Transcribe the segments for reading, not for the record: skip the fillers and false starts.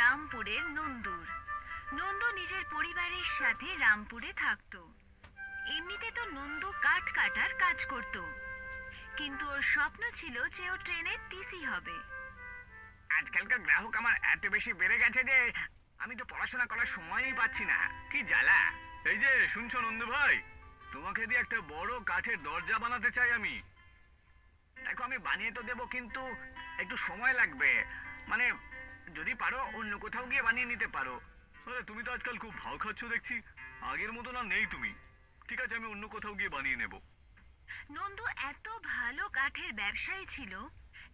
রামপুরের নন্দুর। নন্দু নিজের পরিবারের সাথে রামপুরে থাকতো। এমনিতে তো নন্দু কাঠ কাটার কাজ করত, কিন্তু ওর স্বপ্ন ছিল যে ও ট্রেনের টিসি হবে। আজকালকার গ্রাহক আমার এত বেশি বেড়ে গেছে যে আমি তো পড়াশোনা করার সময়ই পাচ্ছি না, কি জ্বালা। এই যে শুনছো নন্দু ভাই, তোমাকে দিয়ে একটা বড় কাঠের দরজা বানাতে চাই আমি। দেখো আমি বানিয়ে তো দেবো, কিন্তু একটু সময় লাগবে। মানে যদি পারো অন্য কোথাও গিয়ে বানিয়ে নিতে পারো। আরে তুমি তো আজকাল খুব ভাও খাচ্ছ দেখছি, আগের মতো না নেই তুমি। ঠিক আছে, আমি অন্য কোথাও গিয়ে বানিয়ে নেব। নন্দু এত ভালো কাঠের ব্যবসায়ী ছিল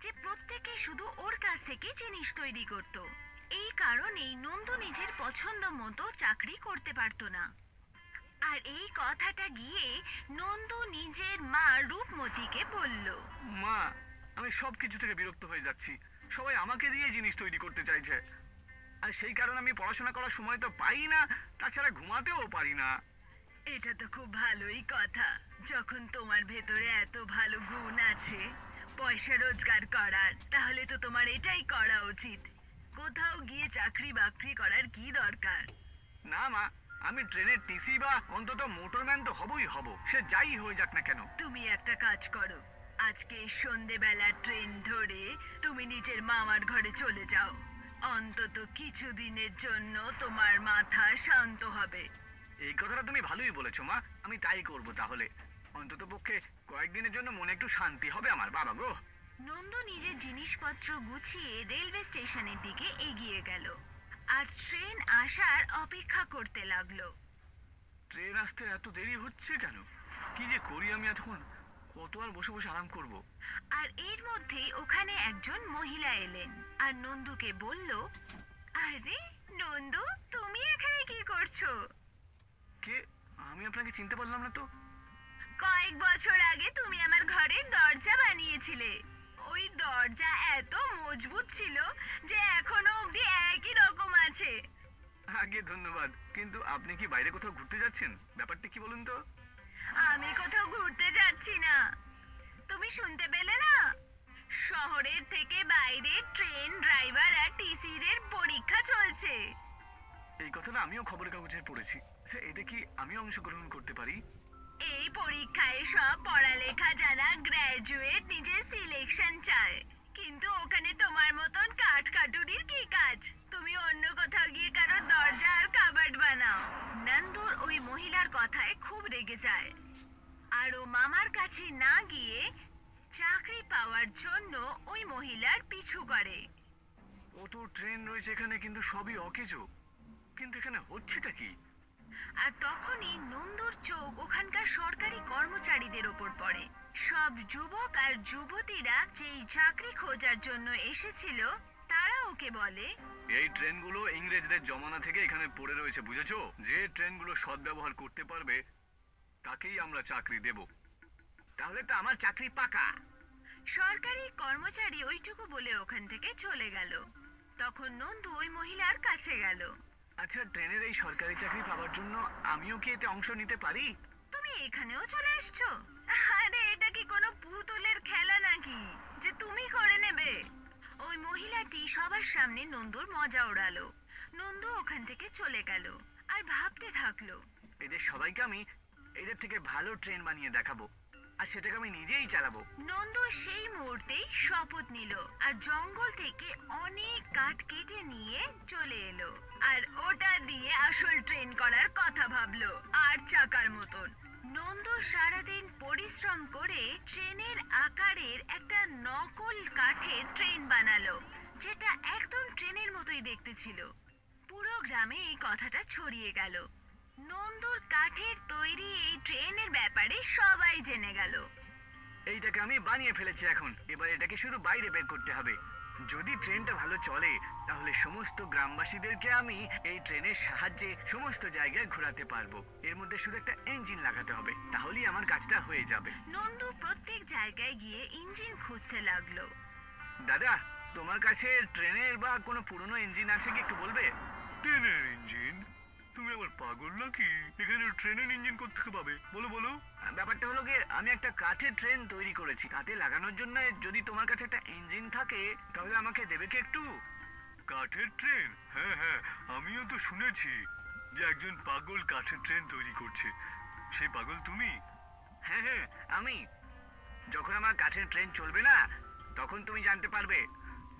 যে প্রত্যেকে শুধু ওর কাছ থেকে জিনিস তৈরি করত। এই কারণেই নন্দু নিজের পছন্দ মতো চাকরি করতে পারতো না। আর এই কথাটা গিয়ে নন্দু নিজের মা রূপমতিকে বলল। মা, আমি সব কিছু থেকে বিরক্ত হয়ে যাচ্ছি। সবাই আমাকে দিয়ে জিনিস তৈরি করতে চাইছে, আর সেই কারণে আমি পড়াশোনা করার সময় তো পাই না, তাছাড়া ঘুমাতেও পারি না। এটা তো খুব ভালোই কথা, যখন তোমার ভেতরে এত ভালো গুণ আছে পয়সা রোজগার করার, তাহলে তো তোমার এটাই করা উচিত। কোথাও গিয়ে চাকরি বাকরি করার কি দরকার? না মা, আমি ট্রেনের টিসি বা অন্তত মোটরম্যান তো হবই হব, সে যাই হয়ে যাক না কেন। তুমি একটা কাজ করো, আজকে সন্ধেবেলা ট্রেন ধরে তুমি নিজের মামার ঘরে চলে যাও। অন্তত কিছুদিনের জন্য তোমার মাথা শান্ত হবে। এই কথাটা তুমি ভালোই বলেছো মা, আমি তাই করব তাহলে। অন্তত পক্ষে কয়েকদিনের জন্য মনে একটু শান্তি হবে আমার, বাবা গো। নন্দু নিজের জিনিসপত্র গুছিয়ে রেলওয়ে স্টেশনের দিকে এগিয়ে গেল আর ট্রেন আসার অপেক্ষা করতে লাগলো। ট্রেন আসতে এত দেরি হচ্ছে কেন? কি যে করি আমি এখন, কত আর বসে বসে আরাম করব। আর এর মধ্যেই ওখানে একজন মহিলা এলেন আর নন্দুকে বলল, আরে নন্দু, তুমি এখানে কি করছো? কে? আমি আপনাকে চিনতে পারলাম না তো। কয়েক বছর আগে তুমি আমার ঘরের দরজা বানিয়েছিলে। ওই দরজা এত মজবুত ছিল যে এখনো অবধি একই রকম আছে। আগে ধন্যবাদ, কিন্তু আপনি কি বাইরে কোথাও ঘুরতে যাচ্ছেন? ব্যাপারটা কি বলুন তো। আমি কোথাও ঘুরতে যাচ্ছি না। তুমি শুনতে পেলে না? শহরের থেকে বাইরে ট্রেন ড্রাইভার আর টিসির এর পরীক্ষা চলছে। এই কথাটা আমিও খবরের কাগজে পড়েছি। আচ্ছা, এতে কি আমিও অংশগ্রহণ করতে পারি? এই পরীক্ষায় সব পড়ালেখা জানা গ্র্যাজুয়েট নিজের সিলেকশন চায়, কিন্তু ওখানে তোমার মতন কাঠ কাটুরির কি কাজ? তুমি অন্য কোথাও গিয়ে কারো দরজা আর কাবার্ড বানাও। নন্দুর ওই মহিলার কথায় খুব রেগে যায় আর ও মামার কাছে না গিয়ে চাকরি পাওয়ার জন্য ওই মহিলার পিছু করে। কত ট্রেন রয়েছে এখানে, কিন্তু সবই অকেজো। কিন্তু এখানে হচ্ছেটা কি? আর তখনই নন্দুর চোখ ওখানকার সরকারি কর্মচারীদের ওপর পড়ে। সব যুবক আর যুবতীরা যেই চাকরি খোঁজার জন্য এসেছিল তারা ওকে বলে, এই ট্রেনগুলো ইংরেজদের জমানা থেকে এখানে পড়ে রয়েছে, বুঝেছো? যে ট্রেনগুলো সদ্ব্যবহার করতে পারবে তাকেই আমরা চাকরি দেব। তাহলে তো আমার চাকরি পাকা। সরকারি কর্মচারী ওইটুকু বলে ওখান থেকে চলে গেল। তখন নন্দু ওই মহিলার কাছে গেল। আচ্ছা, ট্রেনের এই সরকারি চাকরি পাওয়ার জন্য আমিও কি এতে অংশ নিতে পারি? তুমি এখানেও চলে এসছো? আরে এটা কি কোনো পুতুলের খেলা নাকি যে তুমি করে নেবে? ওই মহিলাটি সবার সামনে নন্দুর মজা ওড়ালো। নন্দু ওখান থেকে চলে গেল আর ভাবতে থাকলো। এদের সবাইকে আমি এদের থেকে ভালো ট্রেন বানিয়ে দেখাবো, আর সেটাকে আমি নিজেই চালাবো। নন্দু সেই মুহূর্তেই শপথ নিল আর জঙ্গল থেকে অনেক কাঠ কেটে নিয়ে চলে এলো আর ওটা দিয়ে আসল ট্রেন করার কথা ভাবলো, আর চাকার মতন। নন্দু সারাদিন পরিশ্রম করে ট্রেনের আকারের একটা নকল কাঠের ট্রেন বানালো, যেটা একদম ট্রেনের মতোই দেখতে ছিল। পুরো গ্রামে এই কথাটা ছড়িয়ে গেল। নন্দুর কাঠের তৈরি এই ট্রেনের ব্যাপারে সবাই জেনে গেল। এইটাকে আমি বানিয়ে ফেলেছি, এখন এবার এটাকে শুধু বাইরে বের করতে হবে। যদি ট্রেনটা ভালো চলে তাহলে সমস্ত গ্রামবাসীদেরকে আমি এই ট্রেনের সাহায্যে সমস্ত জায়গায় ঘোরাতে পারবো। এর মধ্যে শুধু একটা ইঞ্জিন লাগাতে হবে, তাহলেই আমার কাজটা হয়ে যাবে। নন্দু প্রত্যেক জায়গায় গিয়ে ইঞ্জিন খুঁজতে লাগলো। দাদা, তোমার কাছে ট্রেনের বা কোনো পুরনো ইঞ্জিন আছে কি একটু বলবে? ট্রেনের ইঞ্জিন? তুমি আবার পাগল নাকি? এখানে ট্রেনের ইঞ্জিন কোত্থেকে পাবে? বলো বলো। ব্যাপারটা হলো গিয়ে, আমি একটা কাঠের ট্রেন তৈরি করেছি, তাতে লাগানোর জন্য যদি তোমার কাছে একটা ইঞ্জিন থাকে তাহলে আমাকে দেবে কি একটু? কাঠের ট্রেন? হ্যাঁ হ্যাঁ, আমিও তো শুনেছি যে একজন পাগল কাঠের ট্রেন তৈরি করছে। সেই পাগল তুমি? হ্যাঁ হ্যাঁ, আমি। যখন আমার কাছের ট্রেন চলবে না, তখন তুমি জানতে পারবে।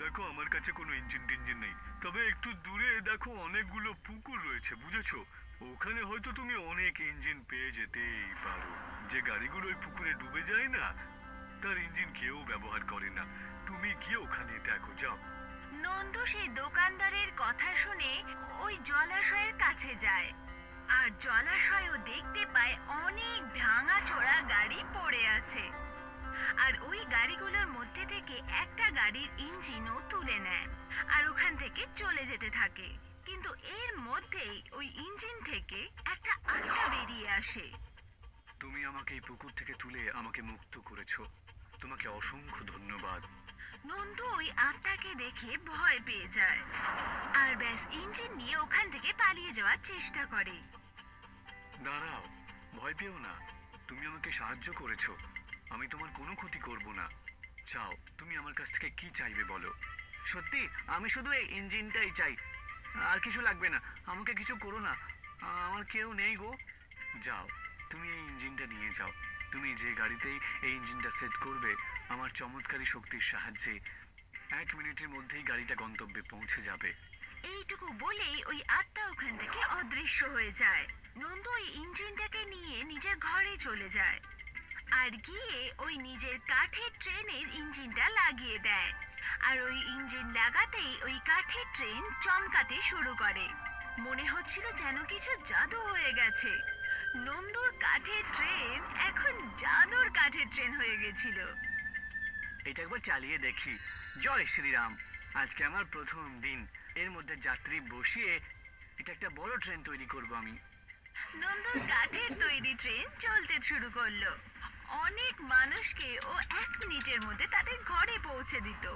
দেখো, আমার কাছে কোনো ইঞ্জিন টিঞ্জিন নেই, তবে একটু দূরে দেখো অনেকগুলো পুকুর রয়েছে, বুঝেছো? ওখানে হয়তো তুমি অনেক ইঞ্জিন পেয়ে যেতেই পারো। যে গাড়িগুলো ওই পুকুরে ডুবে যায় না, তার ইঞ্জিন কেউ ব্যবহার করে না। তুমি গিয়ে ওখানে দেখো, যাও। নন্দু সেই দোকানদারের কথা শুনে ওই জলাশয়ের কাছে যায় আর জলাশয়ও দেখতে পায় অনেক ভাঙাচোরা গাড়ি পড়ে আছে। আর ওই গাড়িগুলোর মধ্যে থেকে একটা গাড়ির ইঞ্জিনও তুলে নেয় আর ওখান থেকে চলে যেতে থাকে। কিন্তু এর মধ্যেই ওই ইঞ্জিন থেকে একটা আত্মা বেরিয়ে আসে। তুমি আমাকে এই পুকুর থেকে তুলে আমাকে মুক্ত করেছো, তোমাকে অসংখ্য ধন্যবাদ। নন্দু ওই আত্মাকে দেখে ভয় পেয়ে যায় আর ব্যাস ইঞ্জিন নিয়ে ওখান থেকে পালিয়ে যাওয়ার চেষ্টা করে। দাঁড়াও, ভয় পেও না, তুমি আমাকে সাহায্য করেছো, আমি তোমার কোনো ক্ষতি করব না। চাও, তুমি আমার কাছ থেকে কি চাইবে বলো। সত্যি, আমি শুধু এই ইঞ্জিনটাই চাই, আর কিছু লাগবে না। আমাকে কিছু করো না, আমার কেউ নেই গো। যাও, তুমি এই ইঞ্জিনটা নিয়ে যাও। তুমি যে গাড়িতেই এই ইঞ্জিনটা সেট করবে, আমার চমৎকারী শক্তির সাহায্যে 1 মিনিটের মধ্যেই গাড়িটা গন্তব্যে পৌঁছে যাবে। এইটুকু বলেই ওই আত্মা ওখান থেকে অদৃশ্য হয়ে যায়। নন্দু ওই ইঞ্জিনটাকে নিয়ে নিজের ঘরে চলে যায় আর গিয়ে ওই নিজের কাঠের ট্রেনের ইঞ্জিনটা লাগিয়ে দেয়। আর ওই ইঞ্জিন লাগাতেই ওই কাঠের ট্রেন চমকাতে শুরু করে। মনে হচ্ছিল যেন কিছু জাদু হয়ে গেছে। নন্দুর কাঠের ট্রেন এখন জাদুর কাঠের ট্রেন হয়ে গেছিল। এটা একবার চালিয়ে দেখি। জয় শ্রীরাম। আজকে আমার প্রথম দিন। এর মধ্যে যাত্রী বসিয়ে এটা একটা বড় ট্রেন তৈরি করব আমি। নন্দুর কাঠের তৈরি ট্রেন চলতে শুরু করলো। অনেক মানুষকে ও 1 মিনিটের মধ্যে তাদের ঘরে পৌঁছে দিত।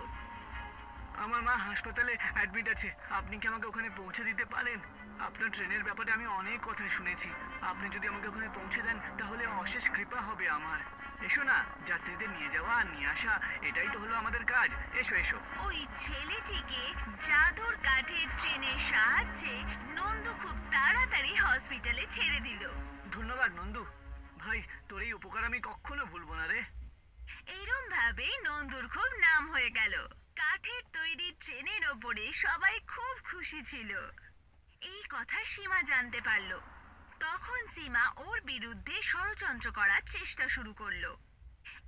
আমার মা হাসপাতালে অ্যাডমিট আছে, আপনি কি আমাকে ওখানে পৌঁছে দিতে পারেন? আপনার ট্রেনের ব্যাপারে আমি অনেক কথা শুনেছি। আপনি যদি আমাকে ওখানে পৌঁছে দেন তাহলে অশেষ কৃপা হবে আমার। এসো না, যাত্রীদের নিয়ে যাওয়া আর নিয়ে আসা, এটাই তো হলো আমাদের কাজ। এসো এসো। ওই ছেলেটিকে জাদুর কাঠের ট্রেনের সাহায্যে নন্দু খুব তাড়াতাড়ি হসপিটালে ছেড়ে দিল। ধন্যবাদ নন্দু ভাই, তোর এই উপকার আমি কখনো ভুলবো না রে। এইরকম ভাবে নন্দুর খুব নাম হয়ে গেল। কাঠের তৈরি ট্রেনের ওপরে সবাই খুব খুশি ছিল। এই কথা সীমা জানতে পারলো। তখন সীমা ওর বিরুদ্ধে ষড়যন্ত্র করার চেষ্টা শুরু করলো।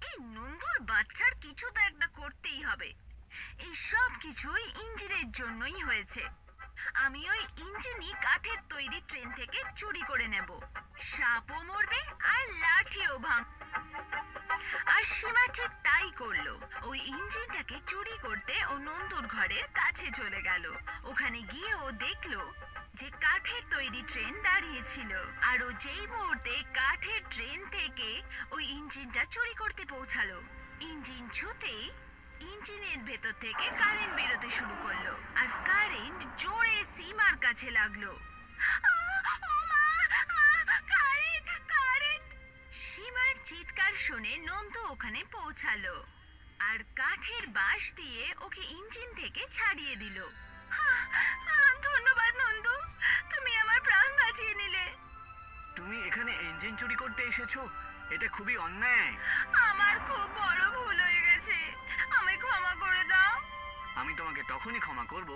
এই নন্দুর বাচ্চার কিছু তো একটা করতেই হবে। এই সব কিছুই ইঞ্জিনের জন্যই হয়েছে। আমি ওই ইঞ্জিনই কাঠের তৈরি ট্রেন থেকে চুরি করে নেব। সাপও মরবে আর লাঠিও ভাঙ। আর সীমা ঠিক তাই করলো। ওই ইঞ্জিনটাকে চুরি করতে ও নন্দুর ঘরের কাছে চলে গেল। ওখানে গিয়ে ও দেখলো যে কাঠের তৈরি ট্রেন দাঁড়িয়েছিল। আর ও যেই মুহূর্তে কাঠের ট্রেন থেকে ওই ইঞ্জিনটা চুরি করতে পৌঁছালো, ইঞ্জিন ছুতেই ইঞ্জিনের ভেতর থেকে কারেন্ট বেরোতে শুরু করলো। আর কারেন্ট জোরে সীমার কাছে লাগলো। সীমার চিৎকার শুনে নন্দু ওখানে পৌঁছালো আর কাঠের বাঁশ দিয়ে ওকে ইঞ্জিন থেকে ছাড়িয়ে দিল। ধন্যবাদ নন্দু, তুমি আমার প্রাণ বাঁচিয়ে নিলে। তুমি এখানে ইঞ্জিন চুরি করতে এসেছো? এটা খুবই অন্যায়। আমার খুব বড় ভুল হয়ে গেছে, আমায় ক্ষমা করে দাও। আমি তোমাকে তখনই ক্ষমা করব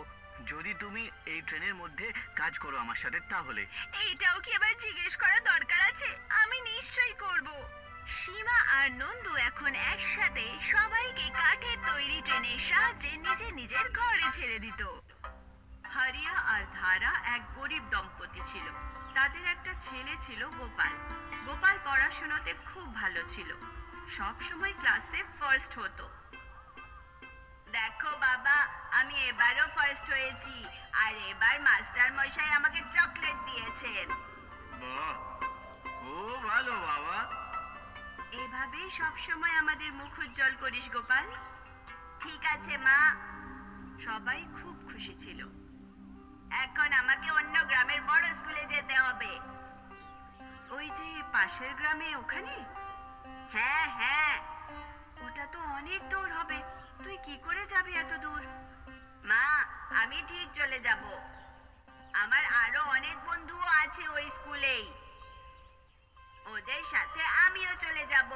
যদি তুমি এই ট্রেনের মধ্যে কাজ করো আমার সাথে, তাহলে। এইটাও কি আবার জিজ্ঞেস করার দরকার আছে? আমি নিশ্চয়ই করব। সীমা আর নন্দু এখন একসাথে সবাইকে কাঠের তৈরি ট্রেনের সাহায্যে নিজের নিজের ঘরে ছেড়ে দিত। হারিয়া আর ধারা এক গরিব দম্পতি ছিল। তাদের একটা ছেলে ছিল গোপাল। গোপাল পড়াশোনাতে খুব ভালো ছিল, সব সময় ক্লাসে ফার্স্ট হতো। দেখো বাবা, আমি এবারও ফার্স্ট হয়েছি আর এবার মাস্টার মশাই আমাকে চকলেট দিয়েছেন। বাহ, ও ভালো বাবা। এভাবেই সব সময় আমাদের মুখ উজ্জ্বল করিস গোপাল। ঠিক আছে মা। সবাই খুব খুশি ছিল। এখন আমাকে অন্য গ্রামের বড় স্কুলে যেতে হবে। ওই যে পাশের গ্রামে ওখানে? হ্যাঁ হ্যাঁ, ওটা তো অনেক দূর হবে। তুই কি করে যাবি এত দূর? মা, আমি ঠিক চলে যাব। আমার আরো অনেক বন্ধুও আছে ওই স্কুলেই, ওদের সাথে আমিও চলে যাব।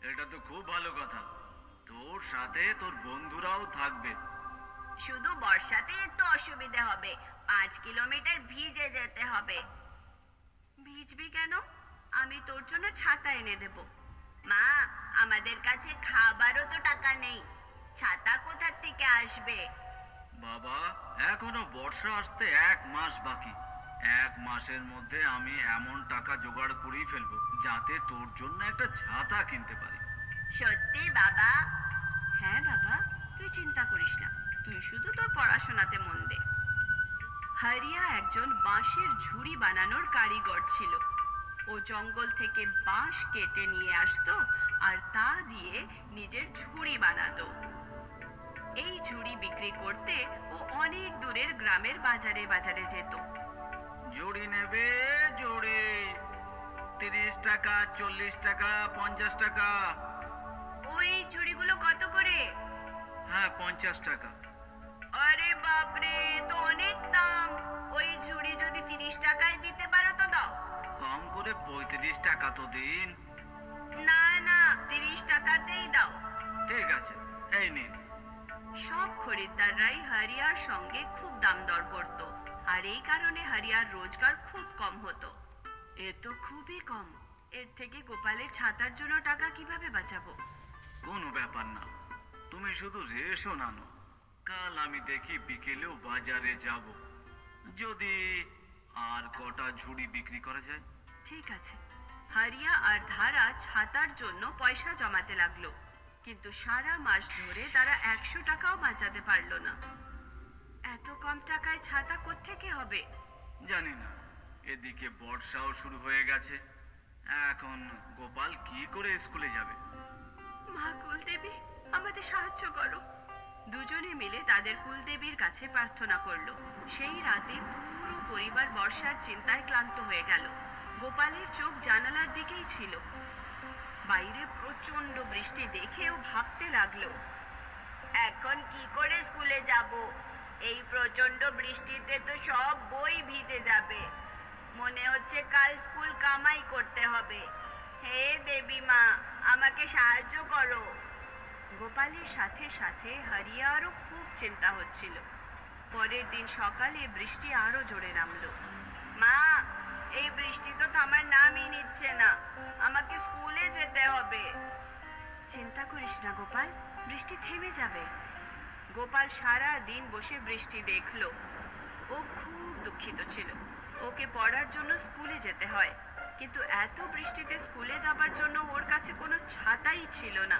এটা তো খুব ভালো কথা, তোর সাথে তোর বন্ধুরাও থাকবে। শুধু বর্ষাতে একটু অসুবিধে হবে, 5 কিলোমিটার ভিজে যেতে হবে। ভিজবি কেন? আমি তোর জন্য ছাতা এনে দেব। মা, আমাদের কাছে খাবারও তো টাকা নেই, ছাতা কোথা থেকে আসবে? বাবা, এখনো বর্ষা আসতে 1 মাস বাকি। 1 মাসের মধ্যে আমি এমন টাকা জোগাড় করেই ফেলবো যাতে তোর জন্য একটা ছাতা কিনতে পারি। সত্যি বাবা? হ্যাঁ বাবা, তুই চিন্তা করিস না, তুই শুধু তোর পড়াশোনাতে মন দে। হারিয়া একজন বাঁশের ঝুড়ি বানানোর কারিগর ছিল। ও জঙ্গল থেকে বাঁশ কেটে নিয়ে আসতো আর তা দিয়ে নিজের ঝুড়ি বানাতো। এই ঝুড়ি বিক্রি করতে ও অনেক দূরের গ্রামের বাজারে বাজারে যেত। জুড়ি নেবে? জুড়ি 30 টাকা, 40 টাকা, 50 টাকা। ওই ঝুড়িগুলো কত করে? হ্যাঁ, 50 টাকা। আরে বাপরে, তো অনেক দাম। ওই ঝুড়ি যদি 30 টাকায় দিতে পারো তো দাও। কম করে 35 টাকা তো দিন। না না, 30 টাকাতেই দাও। ঠিক আছে, এই নিন। সব খরিদ্দাররাই হারিয়ার সঙ্গে খুব দাম দর করত, আর এই কারণে হারিয়ার রোজগার খুব কম হতো। এ তো খুবই কম। এর থেকে গোপালের ছাতার জন্য টাকা কিভাবে বাঁচাবো? কোনো ব্যাপার না, তুমি শুধু রেশন আনো। কাল আমি দেখি বিকেলেও বাজারে যাব, যদি আর কটা ঝুড়ি বিক্রি করা যায়। ঠিক আছে। হারিয়া আর ধারা ছাতার জন্য পয়সা জমাতে লাগলো, কিন্তু সারা মাস ধরে তারা 100 টাকাও বাঁচাতে পারলো না। এত কম টাকায় ছাতা কোত্থেকে হবে? জানি না, এদিকে বর্ষাও শুরু হয়ে গেছে। এখন গোপাল কি করে স্কুলে যাবে? মা কুলদেবী, আমাদের সাহায্য করো। দুজনে মিলে তাদের কুলদেবীর কাছে প্রার্থনা করলো। সেই রাতে পুরো পরিবার বর্ষার চিন্তায় ক্লান্ত হয়ে গেল। গোপালের চোখ জানালার দিকেই ছিল। বাইরে প্রচন্ড বৃষ্টি দেখেও ভাবতে লাগলো, এখন কি করে স্কুলে যাব? এই প্রচন্ড বৃষ্টিতে তো সব বই ভিজে যাবে। মনে হচ্ছে কাল স্কুল কামাই করতে হবে। হে দেবী মা, আমাকে সাহায্য করো। গোপালের সাথে সাথে হারিয়ারও খুব চিন্তা হচ্ছিল। পরের দিন সকালে বৃষ্টি আরো জোরে নামলো। মা, এই বৃষ্টি তো থামার নামই নিচ্ছে না, আমাকে স্কুলে যেতে হবে। চিন্তা করিস না গোপাল, বৃষ্টি থেমে যাবে। গোপাল সারা দিন বসে বৃষ্টি দেখলো। ও খুব দুঃখিত ছিল। ওকে পড়ার জন্য স্কুলে যেতে হয়, কিন্তু এত বৃষ্টিতে স্কুলে যাবার জন্য ওর কাছে কোনো ছাতাই ছিল না।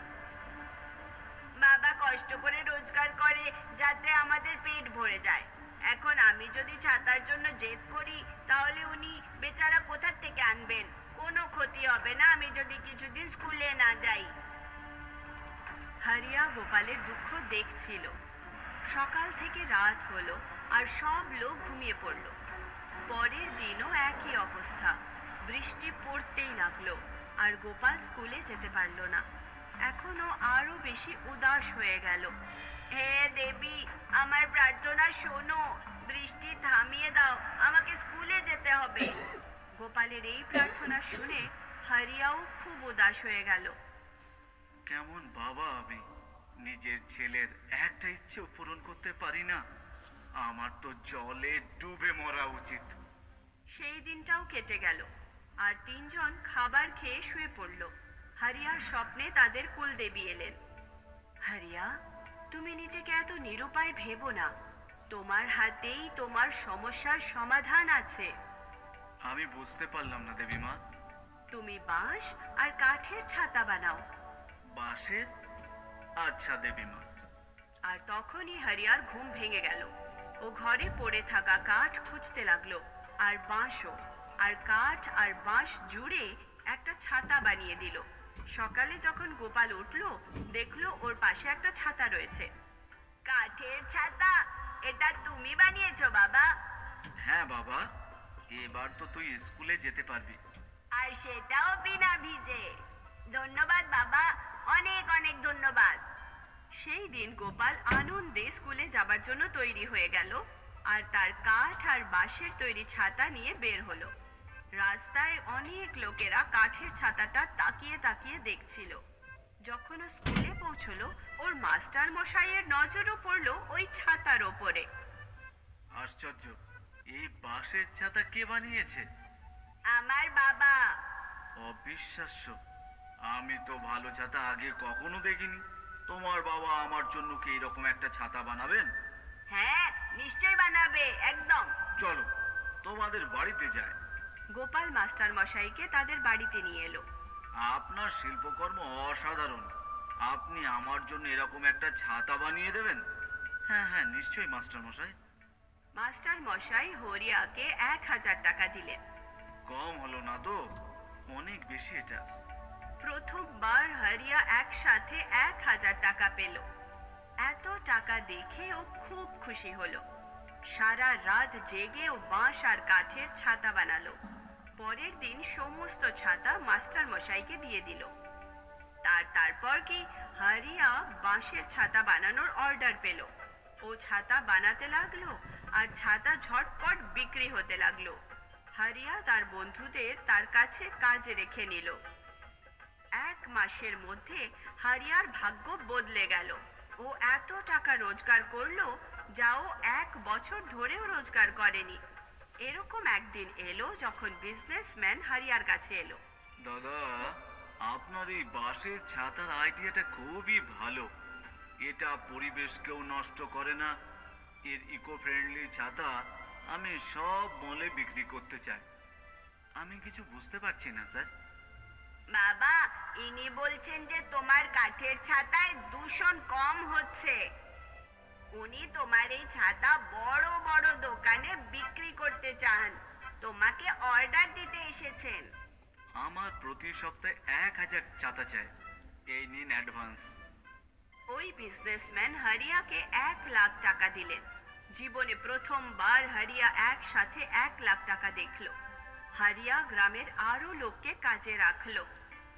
বাবা কষ্ট করে রোজগার করে যাতে আমাদের পেট ভরে যায়। এখন আমি যদি ছাতার জন্য জেদ করি, তাহলে উনি বেচারা কোথা থেকে আনবেন? কোনো ক্ষতি হবে না আমি যদি কিছুদিন স্কুলে না যাই। হারিয়া গোপালের দুঃখ দেখছিল। সকাল থেকে রাত হলো আর সব লোক ঘুমিয়ে পড়ল। পরের দিনও একই অবস্থা, বৃষ্টি পড়তেই লাগলো আর গোপাল স্কুলে যেতে পারল না। এখনো আরো বেশি উদাস হয়ে গেল। হে দেবী, আমার প্রার্থনা শোনো, বৃষ্টি থামিয়ে দাও, আমাকে স্কুলে যেতে হবে। গোপালের এই প্রার্থনা শুনে হারিয়াও খুব উদাস হয়ে গেল। কেমন বাবা আমি, নিজের ছেলের একটা ইচ্ছেও পূরণ করতে পারি না। আমার তো জলে ডুবে মরা উচিত। সেই দিনটাও কেটে গেল আর তিনজন খাবার খেয়ে শুয়ে পড়ল। হারিয়ার স্বপ্নে তাদের কুলদেবী এলেন। হারিয়া, তুমি নিজেকে এত নিরুপায় ভেবো না, তোমার হাতেই তোমার সমস্যার সমাধান আছে। আমি বুঝতে পারলাম না দেবীমা। তুমি বাঁশ আর কাঠের ছাতা বানাও। বাঁশের? আচ্ছা দেবীমা। আর তখনই হারিয়ার ঘুম ভেঙে গেল। ও ঘরে পড়ে থাকা কাঠ খুঁজতে লাগলো, আর বাঁশও। আর কাঠ আর বাঁশ জুড়ে একটা ছাতা বানিয়ে দিল। সকালে যখন গোপাল উঠলো, দেখলো ওর পাশে একটা ছাতা রয়েছে। কাঠের ছাতা? এটা তুমি বানিয়েছো বাবা? হ্যাঁ বাবা, এবার তো তুই স্কুলে যেতে পারবি। আর সেটাও বিনা ভিজে। ধন্যবাদ বাবা, অনেক অনেক ধন্যবাদ। সেই দিন গোপাল আনন্দে স্কুলে যাবার জন্য তৈরি হয়ে গেল আর তার কাঠ আর বাঁশের তৈরি ছাতা নিয়ে বের হলো। রাস্তায় অনেক লোকেরা কাঠের ছাতাটা তাকিয়ে তাকিয়ে দেখছিল। যখন ও স্কুলে পৌঁছলো, ওর মাস্টার মশাইয়ের নজরও পড়লো ওই ছাতার ওপরে। আশ্চর্য, এই বাঁশের ছাতা কে বানিয়েছে? আমার বাবা। অবিশ্বাস্য, আমি তো ভালো ছাতা আগে কখনো দেখিনি। তোমার বাবা আমার জন্য কি এরকম একটা ছাতা বানাবেন? হ্যাঁ, নিশ্চয় বানাবে, একদম। চলো তোমাদের বাড়িতে যাই। গোপাল মাস্টার মশাইকে তাদের বাড়িতে নিয়ে এলো। আপনার শিল্পকর্ম অসাধারণ। আপনি আমার জন্য এরকম একটা ছাতা বানিয়ে দেবেন? হ্যাঁ হ্যাঁ, নিশ্চয়ই মাস্টার মশাই। মাস্টার মশাই হরিয়াকে 1000 টাকা দিলেন। কম হলো না তো? অনেক বেশি এটা। প্রথমবার হরিয়া একসাথে 1000 টাকা পেল। এত টাকা দেখে ও খুব খুশি হলো। সারা রাত জেগে ও বাঁশ আর কাঠের ছাতা বানালো। পরের দিন সমস্ত ছাতা মাস্টার মশাইকে দিয়ে দিল। তারপর কি হরিয়া বাঁশের ছাতা বানানোর অর্ডার পেল। ও ছাতা বানাতে লাগলো আর ছাতা ঝটপট বিক্রি হতে লাগলো। হরিয়া তার বন্ধুদের তার কাছে কাজে রেখে নিল। 1 মাসের মধ্যে হরিয়ার ভাগ্য বদলে গেল। ও এত টাকা রোজগার করলো যা ও 1 বছর ধরেও রোজগার করেনি। এরকম একদিন এলো যখন বিজনেসম্যান হরিয়ার কাছে এলো। দাদা, আপনার এই বাঁশের ছাতার আইডিয়াটা খুবই ভালো। এটা পরিবেশকেও নষ্ট করে না। এর ইকো ফ্রেন্ডলি ছাতা আমি সব মলে বিক্রি করতে চাই। আমি কিছু বুঝতে পারছি না স্যার। বাবা, ইনি বলছেন যে তোমার কাঠের ছাতায় দূষণ কম হচ্ছে। উনি তোমার এই ছাতা বড় বড় দোকানে বিক্রি করতে চান। তোমাকে অর্ডার দিতে এসেছেন। আমার প্রতি সপ্তাহে 1000 ছাতা চাই। এই নিন অ্যাডভান্স। ওই বিজনেসম্যান হরিয়াকে 1 লাখ টাকা দিলেন। জীবনে প্রথমবার হরিয়া একসাথে 1 লাখ টাকা দেখলো। হরিয়া গ্রামের আরো লোককে কাজে রাখলো।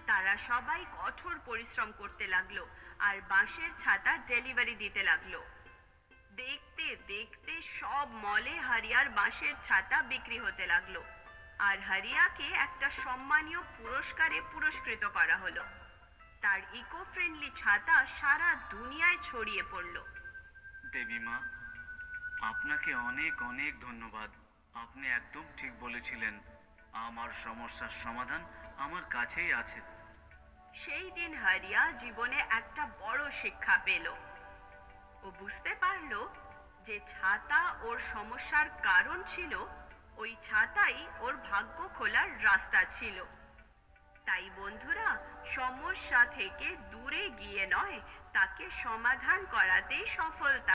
তারা সবাই কঠোর পরিশ্রম করতে লাগলো আর বাঁশের ছাতা ডেলিভারি দিতে লাগলো। দেখতে দেখতে সব মলে হরিয়ার বাঁশের ছাতা বিক্রি হতে লাগলো আর হরিয়াকে একটা সম্মানীয় পুরস্কারে পুরস্কৃত করা হলো। তার ইকো ফ্রেন্ডলি ছাতা সারা দুনিয়ায় ছড়িয়ে পড়ল। দেবী মা, আপনাকে অনেক অনেক ধন্যবাদ। আপনি একদম ঠিক বলেছিলেন। আমার সমস্যার সমাধান আমার কাছেই আছে। সেই দিন হরিয়া জীবনে একটা বড় শিক্ষা পেল। ও বুঝতে পারলো যে ছাতা ওর সমস্যার কারণ ছিল, ওই ছাতাই ওর ভাগ্য খোলার রাস্তা ছিল। তাই বন্ধুরা, সমস্যা থেকে দূরে গিয়ে নয়, তাকে সমাধান করাতেই সফলতা।